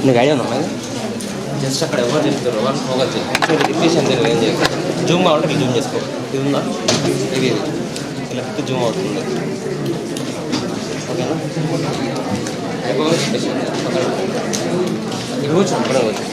నీకు ఐడియా ఉందా? జస్ట్ అక్కడ ఎవరు చెప్తారు వాళ్ళు పోగొచ్చు రిప్లేషన్ తెలియదు ఏం చేయాలి. జూమ్ కావాలంటే జూమ్ చేసుకో. ఇది ఉందా? ఇది ఇలా పెట్టి జూమ్ అవుతుంది. ఓకేనా? ఇవి కూర్చో అక్కడ వచ్చు.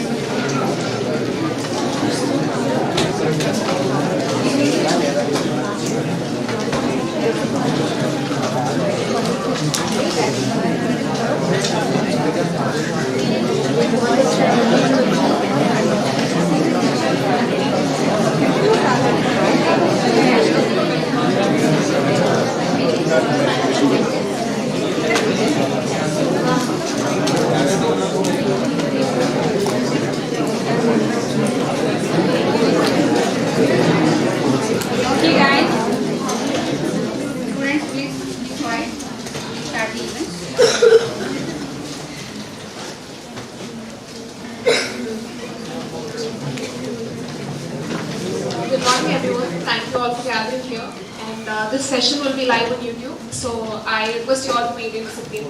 This session will be live on YouTube, so I request you all to maintain discipline.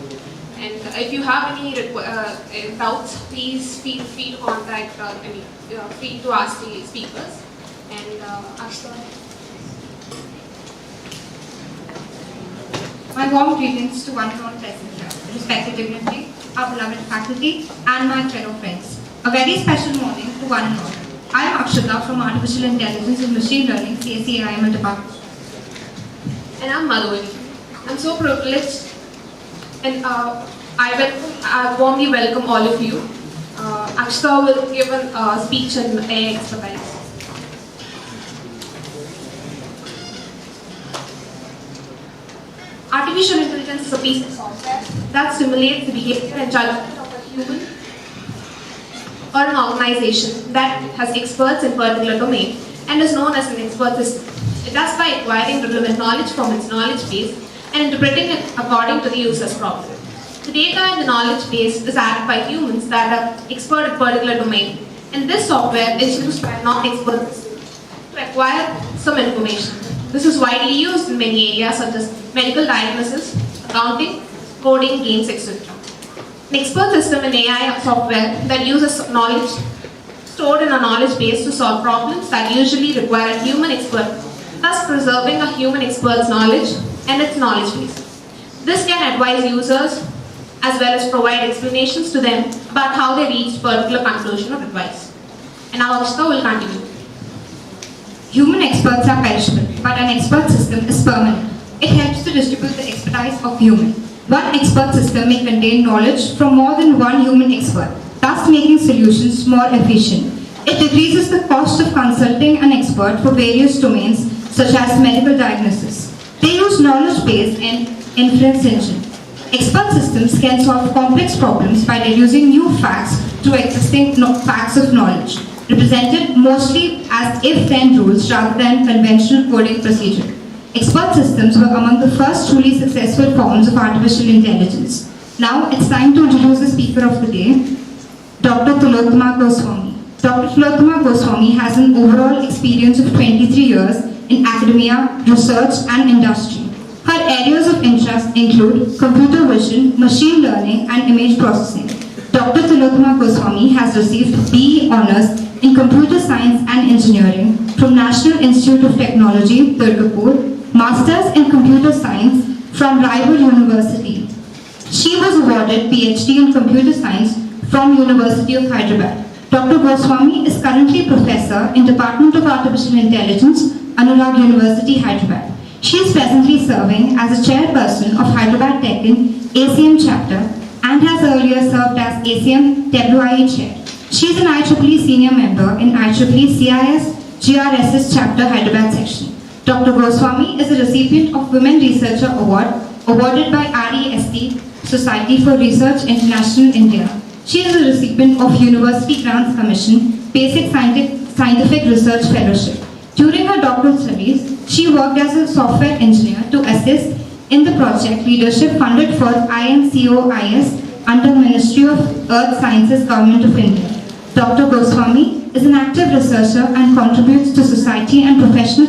And if you have any doubts, please feel free to contact, free to ask the speakers. And Akshita. My warm greetings to one and all present here, respected dignity, our beloved faculty, and my fellow friends. A very special morning to one and all. I am Akshita from Artificial Intelligence and Machine Learning, CSE Department. And I'm Madhuri. I'm so privileged, and I warmly welcome all of you. Akshita will give a speech on AI expertise. Artificial intelligence is a piece of software that simulates the behavior and judgment of a human or an organization that has experts in a particular domain and is known as an expert system. It does by acquiring relevant knowledge from its knowledge base and interpreting it according to the user's problem. The data in the knowledge base is added by humans that are expert in a particular domain, and this software is used by non-experts to acquire some information. This is widely used in many areas such as medical diagnosis, accounting, coding, games, etc. An expert system in AI software that uses knowledge stored in a knowledge base to solve problems that usually require a human expert, thus preserving a human expert's knowledge and its knowledge base. This can advise users as well as provide explanations to them about how they reached particular conclusion or advice. And now Akshita will continue. Human experts are perishable, but an expert system is permanent. It helps to distribute the expertise of human. One expert system may contain knowledge from more than one human expert, thus making solutions more efficient. It decreases the cost of consulting an expert for various domains such as medical diagnosis. They use knowledge base and inference engine. Expert systems can solve complex problems by deducing new facts through existing facts of knowledge, represented mostly as if-then rules rather than conventional coding procedure. Expert systems were among the first truly successful forms of artificial intelligence. Now it's time to introduce the speaker of the day, Dr. Mark Goswami. Dr. Mark Goswami has an overall experience of 23 years in academia, research and industry. Her areas of interest include computer vision, machine learning, and image processing. Dr. Mark Goswami has received BE Honours in Computer Science and Engineering from National Institute of Technology, Durgapur, Masters in Computer Science from Rival University. She was awarded PhD in Computer Science from University of Hyderabad. Dr. Goswami is currently Professor in Department of Artificial Intelligence, Anurag University, Hyderabad. She is presently serving as a chairperson of Hyderabad Tech in ACM chapter and has earlier served as ACM WIE chair. She is an IEEE senior member in IEEE CIS GRSS chapter Hyderabad section. Dr. Goswami is a recipient of Women Researcher Award awarded by REST Society for Research International India. She is a recipient of University Grants Commission Basic Scientific Research Fellowship. During her doctoral studies, she worked as a software engineer to assist in the project leadership funded for INCOIS under Ministry of Earth Sciences, Government of India. Dr. Goswami is an active researcher and contributes to society and professional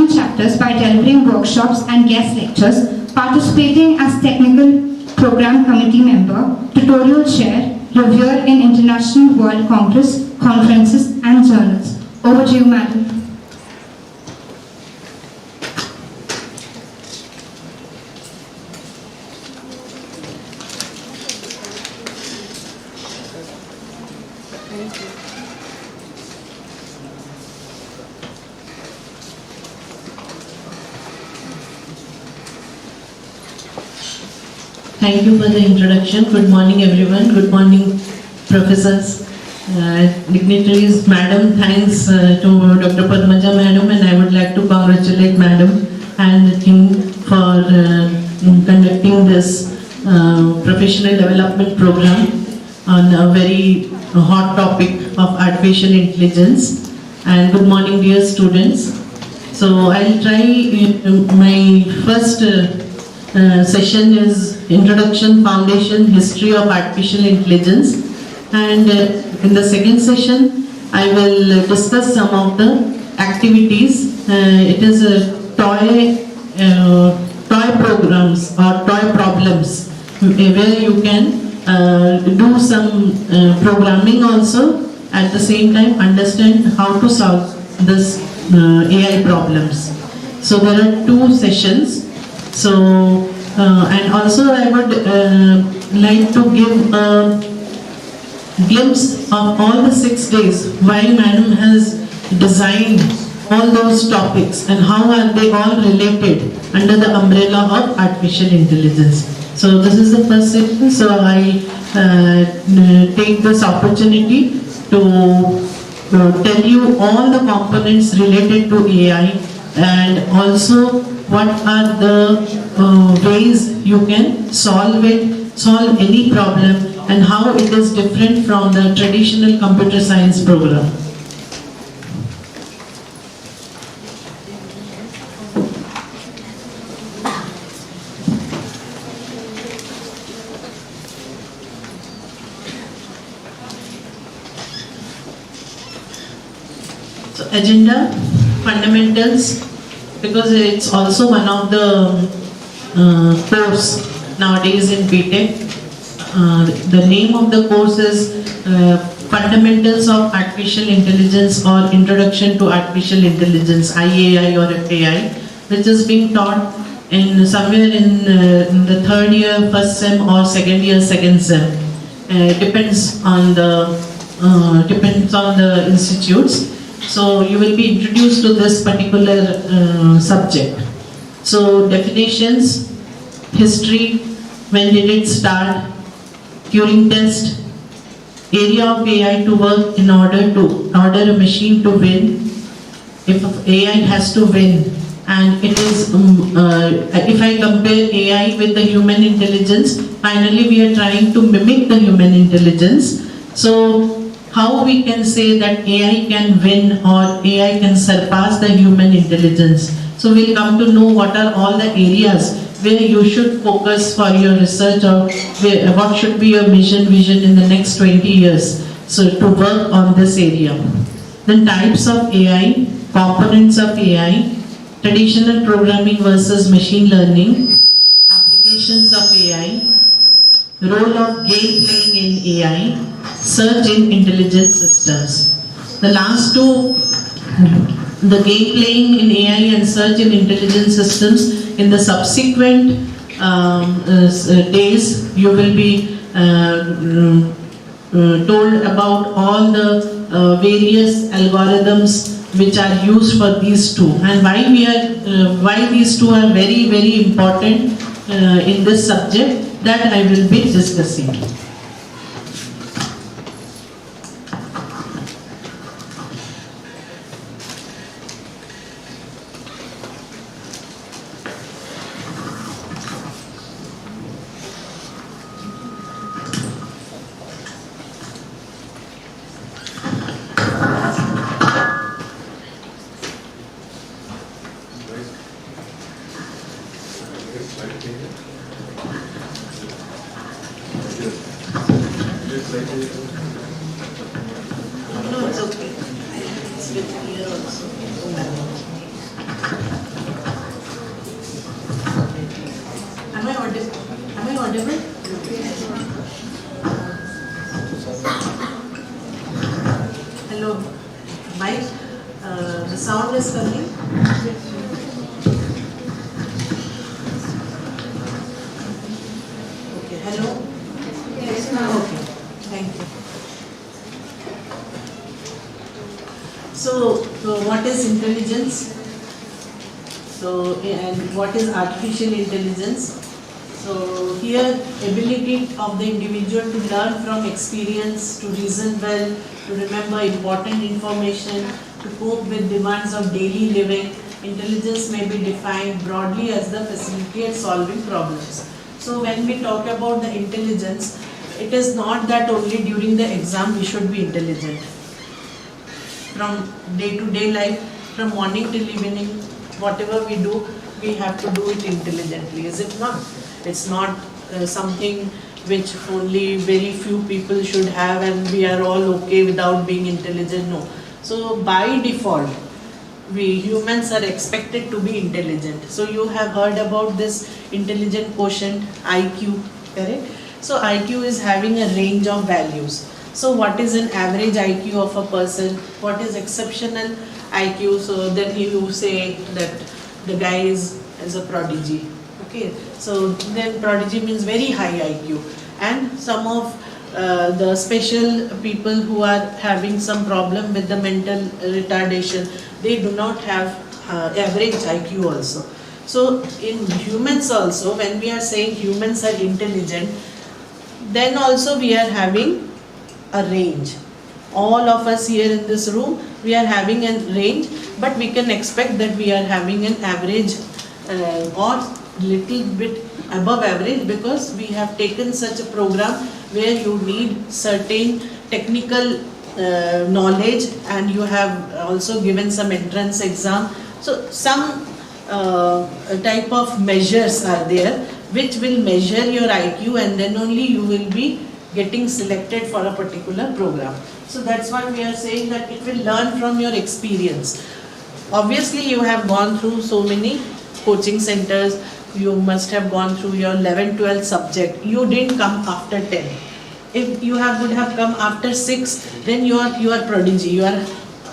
chapters by delivering workshops and guest lectures, participating as technical program committee member, tutorial chair, reviewer in international world conferences and journals. Over to you, madam. Thank you for the introduction. Good morning, everyone. Good morning, professors, dignitaries, madam. Thanks to Dr. Padmaja, madam, and I would like to congratulate madam and the team for conducting this professional development program on a very hot topic of artificial intelligence. And good morning, dear students. So I'll try my first session is Introduction, Foundation, History of Artificial Intelligence, and in the second session I will discuss some of the activities. It is toy programs or toy problems where you can do some programming also, at the same time understand how to solve this AI problems. So there are two sessions. So and also I would like to give a glimpse of all the 6 days why madam has designed all those topics and how are they all related under the umbrella of artificial intelligence. So this is the first session. So I take this opportunity to tell you all the components related to AI and also what are the ways you can solve any problem and how it is different from the traditional computer science program. So agenda, fundamentals, because it's also one of the course nowadays in BTech. The name of the course is Fundamentals of Artificial Intelligence or Introduction to Artificial Intelligence, IAI or FAI, which is being taught in somewhere in the third year, first sem or second year, second sem. Depends on the institutes. So you will be introduced to this particular subject. So definitions, history, when did it start, Turing test, area of AI to work in order a machine to win. If AI has to win, and it is if I compare AI with the human intelligence, finally we are trying to mimic the human intelligence. So how we can say that AI can win or AI can surpass the human intelligence? So we'll come to know what are all the areas where you should focus for your research, or what should be your vision in the next 20 years. So to work on this area. Then types of AI, components of AI, traditional programming versus machine learning, applications of AI, role of game playing in AI, search in intelligent systems. The last two, the game playing in AI and search in intelligent systems, in the subsequent days you will be told about all the various algorithms which are used for these two, and why these two are very, very important in this subject, that I will be discussing. No, it's okay. It's with here also. Am I audible? Am I audible? Hello, Mike. The sound is coming. Okay. Hello. Yes, ma'am. Okay. Thank you. So what is intelligence? And what is artificial intelligence? So here, ability of the individual to learn from experience, to reason well, to remember important information, to cope with demands of daily living. Intelligence may be defined broadly as the facility at solving problems. So when we talk about the intelligence, it is not that only during the exam we should be intelligent. From day-to-day life, from morning till evening, whatever we do, we have to do it intelligently, is it not? It's not something which only very few people should have and we are all okay without being intelligent, no. So by default, we humans are expected to be intelligent. So you have heard about this intelligent quotient, IQ, correct? So IQ is having a range of values. So what is an average IQ of a person? What is exceptional IQ? So then you say that the guy is a prodigy. Okay. So then prodigy means very high IQ. And some of the special people who are having some problem with the mental retardation, they do not have average IQ also. So in humans also, when we are saying humans are intelligent, then also we are having a range. All of us here in this room, we are having a range, but we can expect that we are having an average or little bit above average, because we have taken such a program where you need certain technical knowledge and you have also given some entrance exam. So some type of measures are there which will measure your IQ, and then only you will be getting selected for a particular program. So that's why we are saying that it will learn from your experience. Obviously you have gone through so many coaching centers, you must have gone through your 11, 12 subject. You didn't come after 10. If you would have come after 6, then you are prodigy, you are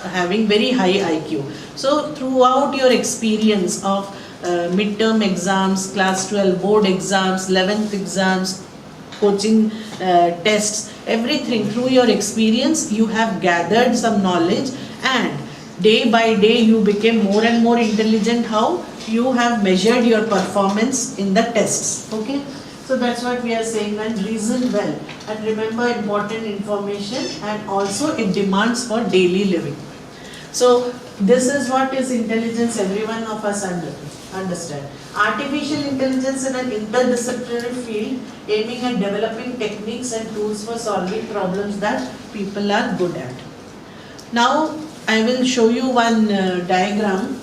having very high IQ. So throughout your experience of midterm exams, class 12 board exams, 11th exams, coaching tests, everything, through your experience you have gathered some knowledge, and day by day you became more and more intelligent. How? You have measured your performance in the tests. Okay, so that's what we are saying. And reason well and remember important information, and also it demands for daily living. So this is what is intelligence, every one of us understand. Artificial intelligence in an interdisciplinary field aiming at developing techniques and tools for solving problems that people are good at. Now I will show you one diagram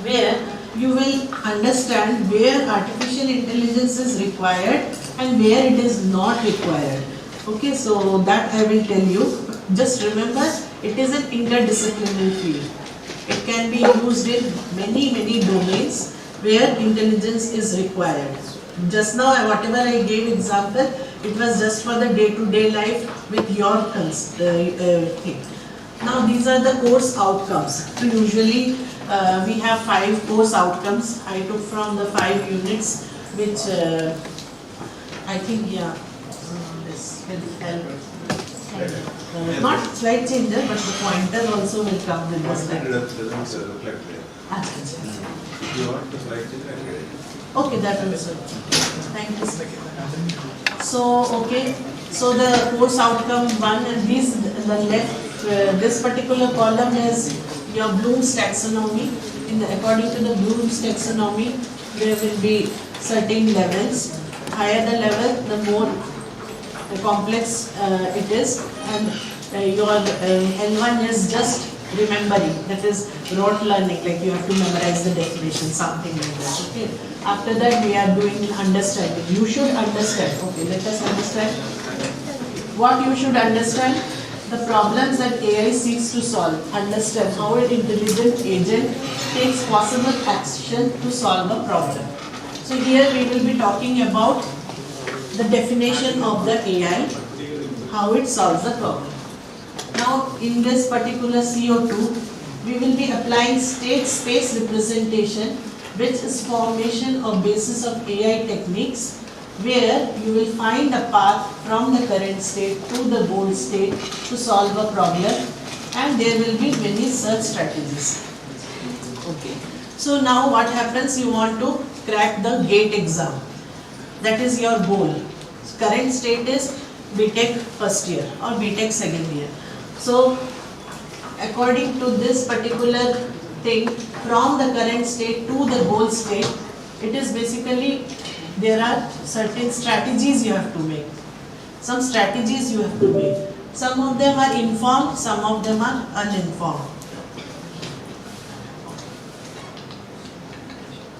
where you will understand where artificial intelligence is required and where it is not required. Okay, so that I will tell you. Just remember, it is an interdisciplinary field. It can be used in many domains where intelligence is required. Just now, whatever I gave example, it was just for the day-to-day life with your thing. Now, these are the course outcomes. So, usually we have 5 course outcomes. I took from the 5 units, which I think, this will help. Not slide changer, but the pointer also will come with the slide. If you want to slide changer, I get it. Okay, that will serve. Thank you. So, okay. So the course outcome 1, and these the left, this particular column is your Bloom's taxonomy. According to the Bloom's taxonomy, there will be certain levels. Higher the level, the more complex it is, and your L1 is just remembering, that is rote learning, like you have to memorize the definition, something like that. Okay. After that, we are doing understanding. You should understand. Okay, let us understand. What you should understand? The problems that AI seeks to solve. Understand how an intelligent agent takes possible action to solve a problem. So here we will be talking about the definition of the AI, how it solves the problem. Now, in this particular CO2, we will be applying state space representation, which is formation or basis of AI techniques, where you will find a path from the current state to the goal state to solve a problem, and there will be many such strategies. Okay. So now what happens, you want to crack the GATE exam. That is your goal. Current state is BTech first year or BTech second year. So, according to this particular thing, from the current state to the goal state, it is basically, there are certain strategies you have to make. Some strategies you have to make. Some of them are informed, some of them are uninformed.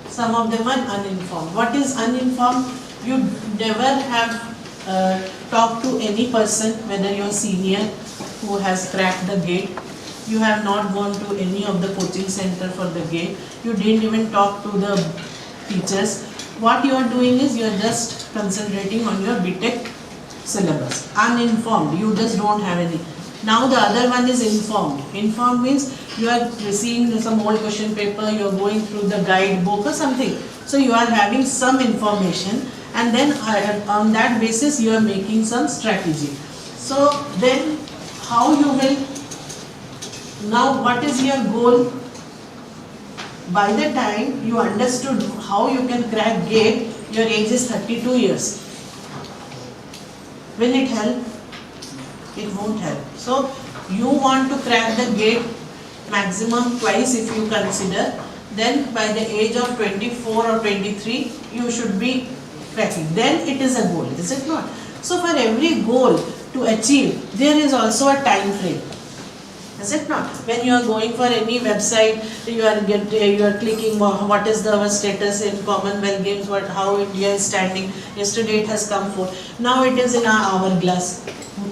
Some of them are uninformed. What is uninformed? You never have talked to any person, whether you are senior, who has cracked the GATE. You have not gone to any of the coaching center for the GATE. You didn't even talk to the teachers. What you are doing is you are just concentrating on your BTech syllabus. Uninformed, you just don't have any. Now the other one is informed. Informed means you are seeing some old question paper, you are going through the guidebook or something. So you are having some information, and then on that basis you are making some strategy. So then how you will, now what is your goal? By the time you understood how you can crack GATE, your age is 32 years. Will it help? It won't help. So you want to crack the GATE maximum twice if you consider, then by the age of 24 or 23 you should be cracking. Then it is a goal, is it not? So for every goal to achieve, there is also a time frame. Is it not? When you are going for any website, you are clicking what is the status in Commonwealth Games, how India is standing. Yesterday it has come forth. Now it is in our hourglass.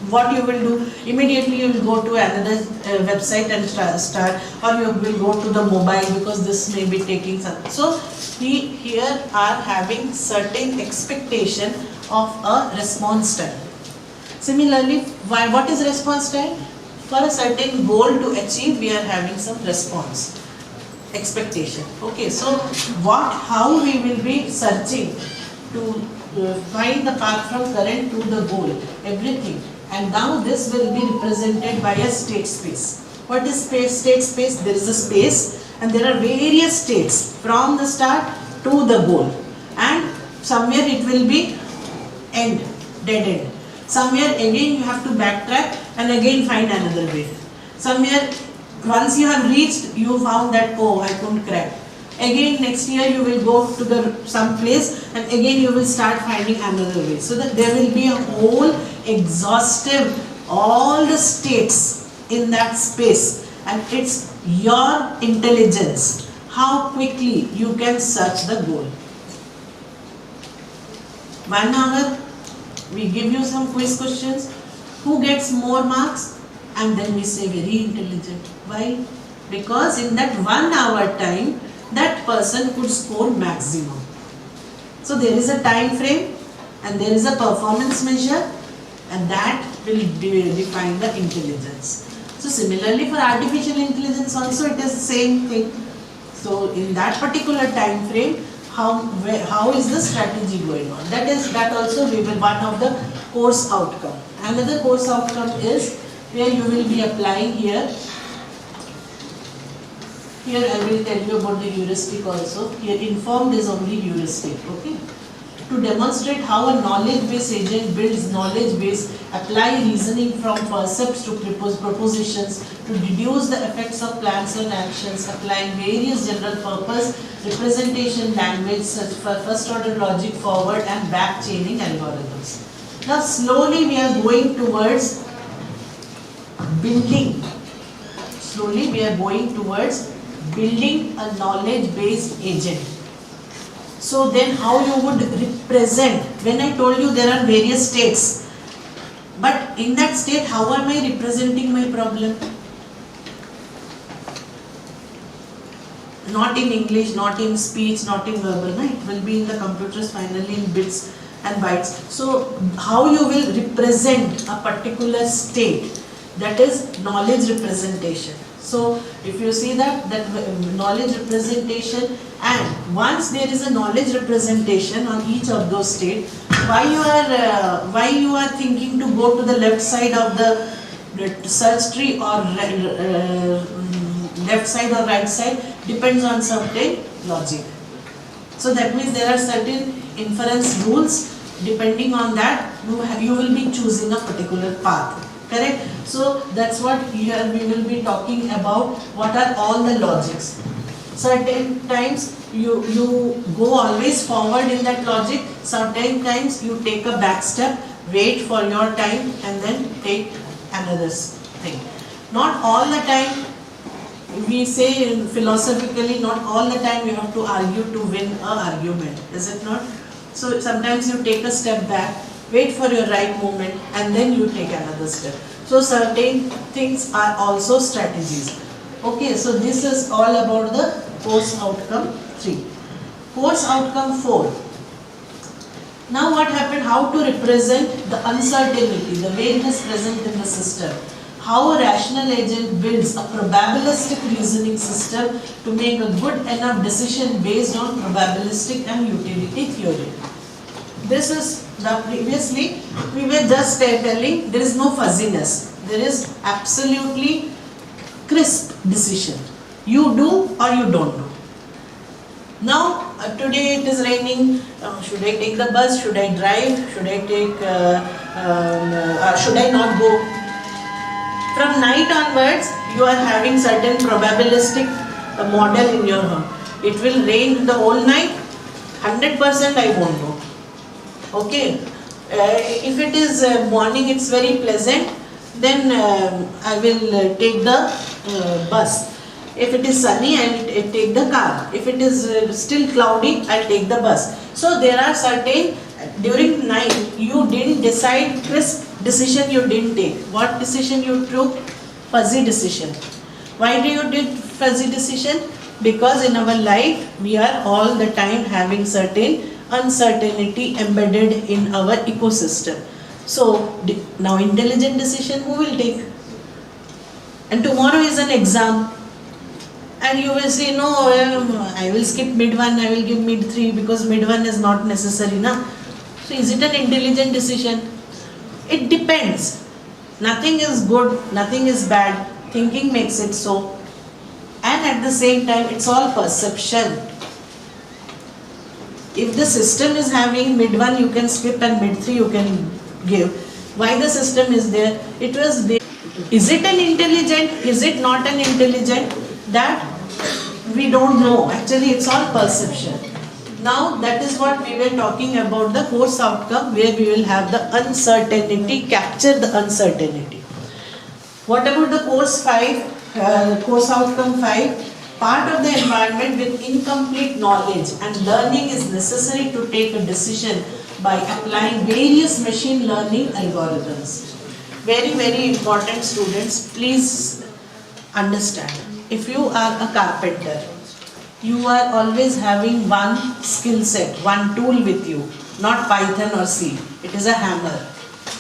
What you will do? Immediately you will go to another website and start, or you will go to the mobile because this may be taking some. So we here are having certain expectation of a response time. Similarly, what is response time? For a certain goal to achieve, we are having some response expectation. Okay, so how we will be searching to find the path from current to the goal, everything. And now this will be represented by a state space. What is space? State space, there is a space and there are various states from the start to the goal. And somewhere it will be end, dead end. Somewhere again you have to backtrack and again find another way. Somewhere once you have reached, you found that, oh, I couldn't crack. Again next year you will go to some place and again you will start finding another way. So that there will be a whole exhaustive, all the states in that space, and it's your intelligence, how quickly you can search the goal. 1 hour, we give you some quiz questions. Who gets more marks? And then we say very intelligent. Why? because in that 1 hour time, that person could score maximum. So there is a time frame and there is a performance measure, and that will define the intelligence. So similarly for artificial intelligence also it is the same thing. So in that particular time frame, how is the strategy going on? That also we will one of the course outcome. Another course outcome is where you will be applying here. Here I will tell you about the heuristic also. Here informed is only heuristic, okay? To demonstrate how a knowledge-based agent builds knowledge-based, apply reasoning from percepts to propositions, to deduce the effects of plans and actions, applying various general purpose representation language such for first order logic, forward and back chaining algorithms. Now slowly we are going towards building. Slowly we are going towards building a knowledge-based agent. So then how you would represent, when I told you there are various states, but in that state how am I representing my problem? Not in English, not in speech, not in verbal, no? It will be in the computers finally in bits and bytes. So how you will represent a particular state, that is knowledge representation. So if you see that knowledge representation, and once there is a knowledge representation on each of those states, why you are thinking to go to the left side of the search tree or left side or right side depends on certain logic. So that means there are certain inference rules. Depending on that, you will be choosing a particular path. Correct? So that's what here we will be talking about. What are all the logics? Certain times you go always forward in that logic. Certain times you take a back step, wait for your time and then take another thing. Not all the time, we say philosophically, not all the time you have to argue to win an argument. Is it not? So sometimes you take a step back, wait for your right moment and then you take another step. So certain things are also strategies. Okay, so this is all about the course outcome 3. Course outcome 4. Now what happened? How to represent the uncertainty, the way it is present in the system. How a rational agent builds a probabilistic reasoning system to make a good enough decision based on probabilistic and utility theory. This is the previously we were just telling there is no fuzziness. There is absolutely crisp decision. You do or you don't do. Now today it is raining. Should I take the bus? Should I drive? Should I take? Should I not go? From night onwards, you are having certain probabilistic model in your home. It will rain the whole night. 100% I won't go. Okay. If it is morning, it's very pleasant. Then I will take the bus. If it is sunny, I will take the car. If it is still cloudy, I will take the bus. So there are certain, during night, you didn't decide crisp decision you didn't take. What decision you took? Fuzzy decision. Why do you did fuzzy decision? Because in our life, we are all the time having certain uncertainty embedded in our ecosystem. So now intelligent decision who will take? And tomorrow is an exam. And you will say, no, I will skip mid-1, I will give mid-3 because mid-1 is not necessary. Na? So is it an intelligent decision? It depends. Nothing is good, nothing is bad. Thinking makes it so. And at the same time, it's all perception. If the system is having mid-1, you can skip and mid-3 you can give. Why the system is there? It was there. Is it an intelligent? Is it not an intelligent? That we don't know. Actually, it's all perception. Now, that is what we were talking about, the course outcome, where we will have the uncertainty, capture the uncertainty. What about the course 5, course outcome 5? Part of the environment with incomplete knowledge and learning is necessary to take a decision by applying various machine learning algorithms. Very, very important, students. Please understand. if you are a carpenter, you are always having one skill set, one tool with you, not Python or C. It is a hammer.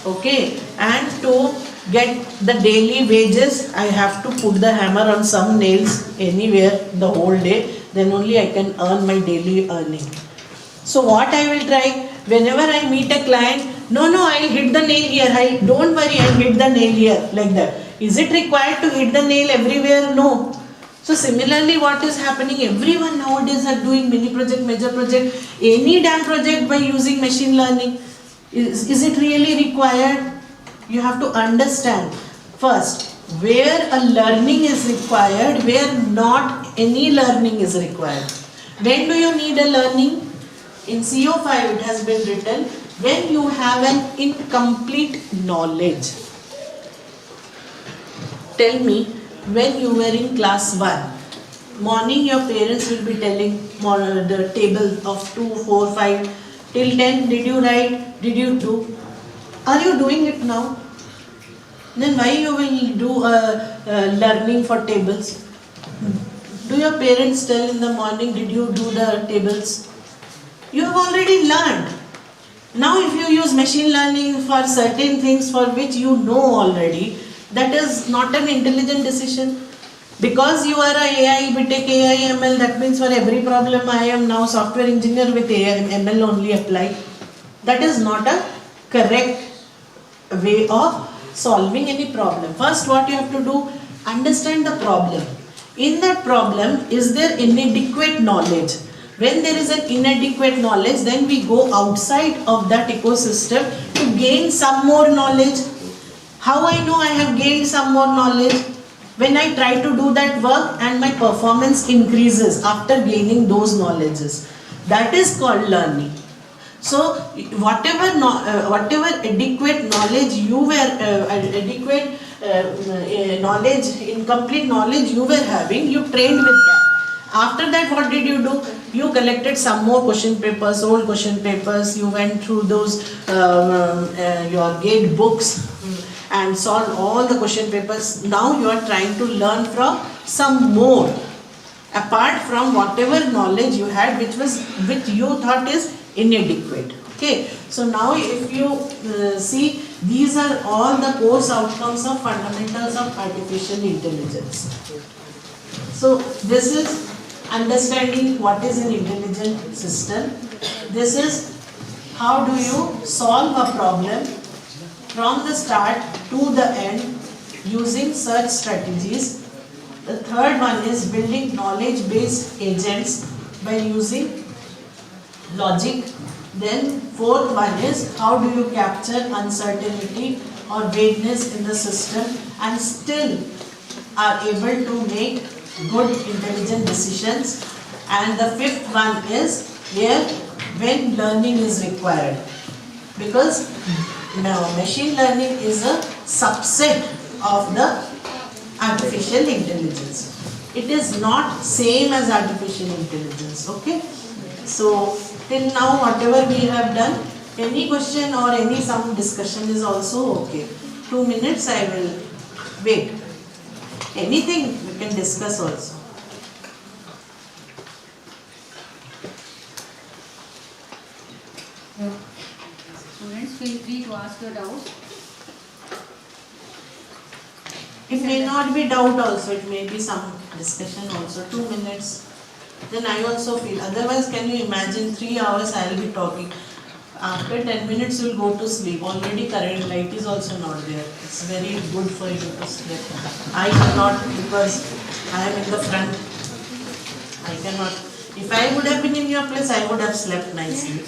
Okay, and to get the daily wages, I have to put the hammer on some nails anywhere the whole day, then only I can earn my daily earning. So what I will try, whenever I meet a client, no, I'll hit the nail here, don't worry, I'll hit the nail here, like that. Is it required to hit the nail everywhere? No. So similarly, what is happening, everyone nowadays are doing mini project, major project, any damn project by using machine learning. Is it really required? You have to understand first where a learning is required, where not any learning is required. When do you need a learning? In CO5 it has been written, when you have an incomplete knowledge. Tell me, when you were in class 1, morning your parents will be telling the table of 2, 4, 5, till 10, did you write, did you do? Are you doing it now? Then why you will do learning for tables? Do your parents tell in the morning, did you do the tables? You have already learned. Now if you use machine learning for certain things for which you know already, that is not an intelligent decision. Because you are a AI, BTech, AI, ML, that means for every problem I am now software engineer with AI, ML only apply. That is not a correct way of solving any problem. First what you have to do, understand the problem. In that problem, is there inadequate knowledge? When there is an inadequate knowledge, then we go outside of that ecosystem to gain some more knowledge. How I know I have gained some more knowledge? When I try to do that work and my performance increases after gaining those knowledges. That is called learning. So whatever adequate knowledge you were, incomplete knowledge you were having, you trained with that. After that, what did you do? You collected some more question papers, old question papers, you went through those, your gate books and solved all the question papers. Now you are trying to learn from some more, apart from whatever knowledge you had, which you thought is inadequate. Okay, so now if you see, these are all the course outcomes of fundamentals of artificial intelligence. So this is understanding what is an intelligent system. This is how do you solve a problem from the start to the end using search strategies. The third one is building knowledge-based agents by using logic. Then fourth one is how do you capture uncertainty or vagueness in the system and still are able to make good intelligent decisions. And the fifth one is when learning is required, because now machine learning is a subset of the artificial intelligence. It is not same as artificial intelligence. Okay, so till now whatever we have done, any question or some discussion is also okay. 2 minutes I will wait. Anything we can discuss also. Students, feel free to ask your doubts. It may not be doubt also, it may be some discussion also. 2 minutes. Then I also feel. Otherwise, can you imagine 3 hours I will be talking. After 10 minutes you will go to sleep. Already current light is also not there. It's very good for you to sleep. I cannot, because I am in the front. I cannot. If I would have been in your place, I would have slept nicely.